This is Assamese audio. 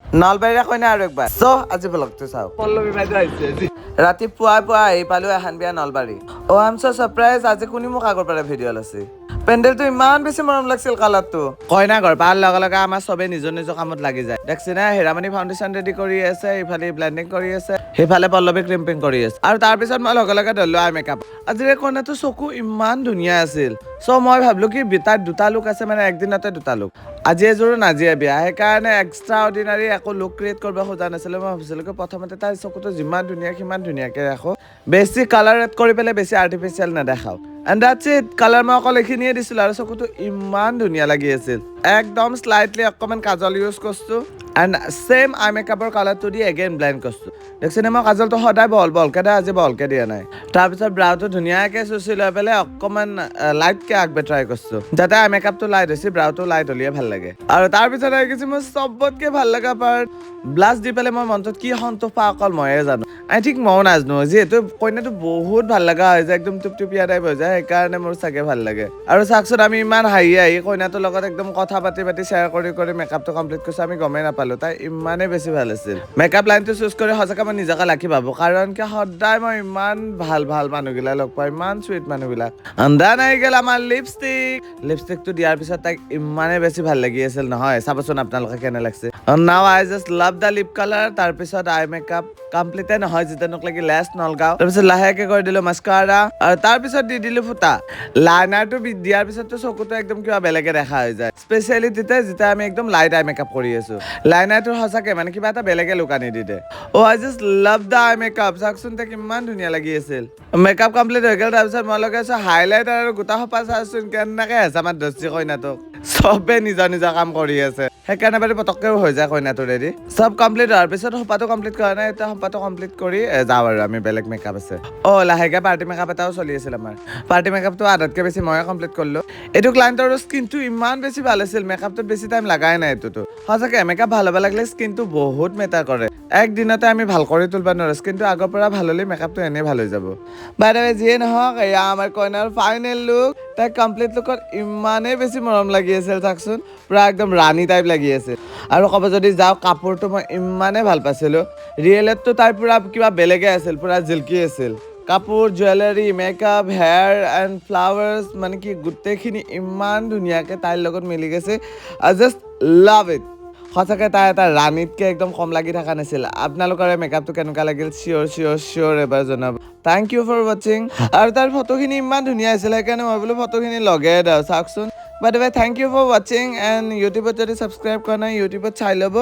নলবাৰীৰ কইনা আৰু একবাৰ আজি ব্লগটো চাওক। পল্লৱী বাইদেউ আহিছে ৰাতিপুৱা আহি পালো এখন বিয়া Nalbari. I am so surprise. আজি কোনে মোক আগৰ পৰা ভিডিঅ' লৈছে। পেণ্ডেলটো ইমান বেছি মৰম লাগিছিল কালাৰটো। কইনা ঘৰ পাৰ লগে লগে আমাৰ চবে নিজৰ নিজৰ কামত লাগি যায়। দেখছি না হেৰামণি ফাউণ্ডেশ্যন ৰেডি কৰি আছে, ইফালে ব্লেণ্ডিং কৰি আছে, সেইফালে পল্লৱী ক্ৰিম্পিং কৰি আছে। আৰু তাৰ পিছত মই লগে লগে ধৰিলো আই মেকআপ। আজিৰ কইনাটো চকু ইমান ধুনীয়া আছিল। মই ভাবিলো কি তাত দুটা লুক আছে, মানে একদিনতে দুটা লুক। আজি এযোৰ নাজিয়া বিয়া, সেইকাৰণে এক্সট্ৰা অৰ্ডিনাৰী একো লুক ক্ৰিয়েট কৰিব খোজা নাছিলো। মই ভাবিছিলো কি প্ৰথমতে তাই চকুটো যিমান ধুনীয়া সিমান ধুনীয়াকে ৰাখো, বেছি কালাৰ এড কৰি পেলাই বেছি আৰ্টিফিচিয়েল নেদেখাও। And that's it. কালাৰ মই অকল এইখিনিয়ে দিছিলো আৰু চকুটো ইমান ধুনীয়া লাগি আছিল। একদম শ্লাইটলি অকণমান কাজল ইউজ কৰিছো এণ্ড ছেম আই মেকআপৰ কালাৰটো দি এগেইন ব্লেণ্ড কৰিছো। দেখছিনে মই কাজলটো সদায় বহলকে দিয়ে, আজি বহলকে দিয়া নাই। তাৰপিছত ব্ৰাউটো ধুনীয়াকে চুচি লৈ পেলাই অকণমান লাইটকে আগবে ট্ৰাই কৰিছো, যাতে আই মেকআপটো লাইট হৈছে, ব্ৰাউটো লাইট হ'লেহে ভাল লাগে। আৰু তাৰপিছত আহি গৈছে মোৰ চবতকে ভাল লগা পাৰ্ট, ব্লাছ দি পেলাই মই মনটোত কি সন্তোষ পাওঁ অকল ময়ে জানো। আই থিংক ময়ো নাজানো, যিহেতু কইনাটো বহুত ভাল লগা হৈ যায়, একদম টুপটুপীয়া টাইপ হৈ যায়, সেইকাৰণে মোৰ চাগে ভাল লাগে। আৰু চাওকচোন আমি ইমান হাঁহি কইনাটোৰ লগত একদম কথা পাতি শ্বেয়াৰ কৰি মেকআপটো কমপ্লিট কৰিছো। আমি গমেই নাপালো তাই ইমানেই বেছি ভাল আছিল। মেকআপ লাইনটো চুজ কৰি সঁচাকৈ মই নিজকে লাকি ভাবো, কাৰণ কি সদায় মই ইমান ভাল মানুহবিলাক লগ পাওঁ, ইমান চুইট মানুহবিলাক। দেন আহি গ'ল আমাৰ লিপষ্টিকটো দিয়াৰ পিছত তাইক ইমানেই বেছি ভাল লাগি আছিল নহয়, চাবচোন আপোনালোকে কেনে লাগিছে। Now I just love the lip colour. তাৰপিছত আই মেকআপ কমপ্লিটে নহয়, যেতিয়ানোক লাগি লেছ নলগাওঁ। তাৰপিছত লাহেকে কৰি দিলো মাস্কাৰা, আৰু তাৰপিছত দি দিলো ফুটা। লাইনাৰটো দিয়াৰ পিছততো চকুটো একদম কিবা বেলেগে দেখা হৈ যায়, স্পেচিয়েলি যেতিয়া আমি একদম লাইট আই মেকআপ কৰি আছো। লাইনাৰটো সঁচাকে মানে কিবা এটা বেলেগে লুক আনি দি দে। I just love the eye makeup. চাওকচোন তাক ইমান ধুনীয়া লাগি আছিল। মেকআপ কমপ্লিট হৈ গ'ল। তাৰপিছত মই লগাইছো হাইলাইট আৰু গোটা সোপা। চাওচোন কেনেকে হেঁচামাত ধৰছি কইনাটোক। চবে নিজৰ কাম কৰি আছে, সেইকাৰণে বাৰু পটককেও হৈ যায় কইনাটো ৰেডি। চব কমপ্লিট হোৱাৰ পিছত সোপাটো কমপ্লিট কৰা নাই, এতিয়া সোপাটো কমপ্লিট কৰি যাওঁ আৰু আমি বেলেগ মেকআপ আছে। লাহেকে পাৰ্টি মেকআপ এটাও চলি আছিল আমাৰ। পাৰ্টি মেকআপটো আধাতকে বেছি ময়ে কমপ্লিট কৰিলো। এইটো ক্লাইণ্টৰ স্কিনটো ইমান বেছি ভাল আছিল, মেকআপটোত বেছি টাইম লাগাই নাই। এইটোতো সঁচাকে মেকআপ ভাল হ'ব লাগিলে স্কিনটো বহুত মেটাৰ কৰে। একদিনতে আমি ভাল কৰি তুলিব নোৱাৰো, স্কিনটো আগৰ পৰা ভাল হ'লে মেকআপটো এনেই ভাল হৈ যাব। বাই দ্য ৱে যিয়ে নহওক, এয়া আমাৰ কইনাৰ ফাইনেল লুক। তাই কমপ্লিট লুকত ইমানেই বেছি মৰম লাগি আছিল, চাওকচোন পুৰা একদম ৰাণী টাইপ লাগি আছে। আৰু ক'ব যদি যাওঁ, কাপোৰটো মই ইমানেই ভাল পাইছিলো। ৰিয়েলতটো তাই পুৰা কিবা বেলেগে আছিল, পুৰা জিলকি আছিল। কাপোৰ, jewellery, makeup, hair and flowers, মানে কি গোটেইখিনি ইমান ধুনীয়াকে তাইৰ লগত মিলি গৈছে। আই জাষ্ট লাভ ইট। সঁচাকে তাই এটা ৰাণীতকে একদম কম লাগি থকা নাছিল। আপোনালোকৰ মেকআপটো কেনেকুৱা লাগিল চিয়'ৰ এবাৰ জনাব। থেংক ইউ ফৰ ৱাচিং। আৰু তাৰ ফটোখিনি ইমান ধুনীয়া আছিল, সেইকাৰণে মই বোলো ফটোখিনি লগাই দিওঁ। চাওকচোন। By the way thank you for ৱাচিং এণ্ড ইউটিউবত যদি ছাবস্ক্ৰাইব কৰা নাই, ইউটিউবত চাই ল'ব।